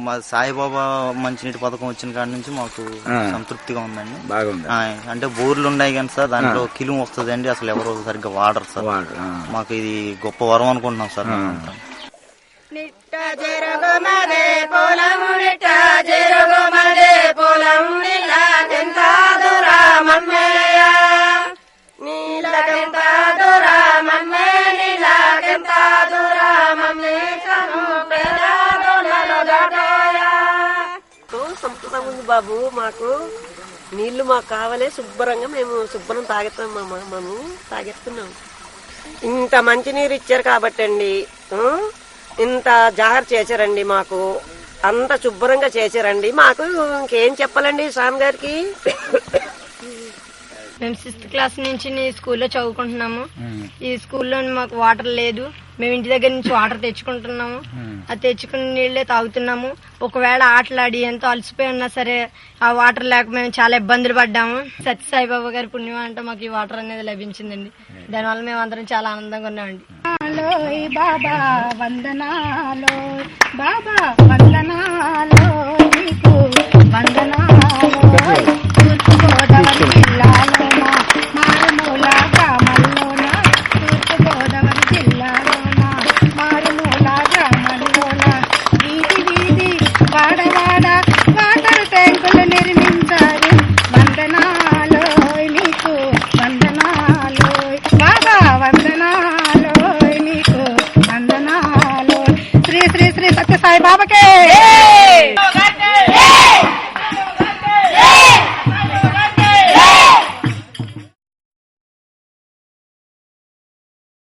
మా సాయిబాబా మంచినీటి పథకం వచ్చిన కాడి నుంచి మాకు సంతృప్తిగా ఉందండి. బాగుంది. అంటే బోర్లు ఉన్నాయి కానీ సార్ దాంట్లో కిలుము వస్తుంది అండి, అసలు ఎవరు సరిగ్గా వాడరు సార్. మాకు ఇది గొప్ప వరం అనుకుంటున్నాం సార్. సంతృప్తిగా ఉంది బాబు. మాకు నీళ్లు మాకు కావాలి శుభ్రంగా, మేము శుభ్రం తాగెత్తున్నాం. ఇంత మంచి నీరు ఇచ్చారు కాబట్టి అండి, ఇంత జాగ్రత్త చేశారండి, మాకు అంత శుభ్రంగా చేశారండి. మాకు ఇంకేం చెప్పాలండి స్వామి గారికి. మేము 6th క్లాస్ నుంచి స్కూల్లో చదువుకుంటున్నాము. ఈ స్కూల్లో మాకు వాటర్ లేదు. మేము ఇంటి దగ్గర నుంచి వాటర్ తెచ్చుకుంటున్నాము. అది తెచ్చుకున్న నీళ్లే తాగుతున్నాము. ఒకవేళ ఆటలాడి ఎంతో అలసిపోయి ఉన్నా సరే ఆ వాటర్ లేక మేము చాలా ఇబ్బందులు పడ్డాము. సత్య సాయిబాబా గారి పుణ్యం అంటే మాకు ఈ వాటర్ అనేది లభించిందండి. దానివల్ల మేము అందరం చాలా ఆనందంగా ఉన్నామండి. బాబా వందనాలో, బాబా వందనాలో, నీకు వందనాలో.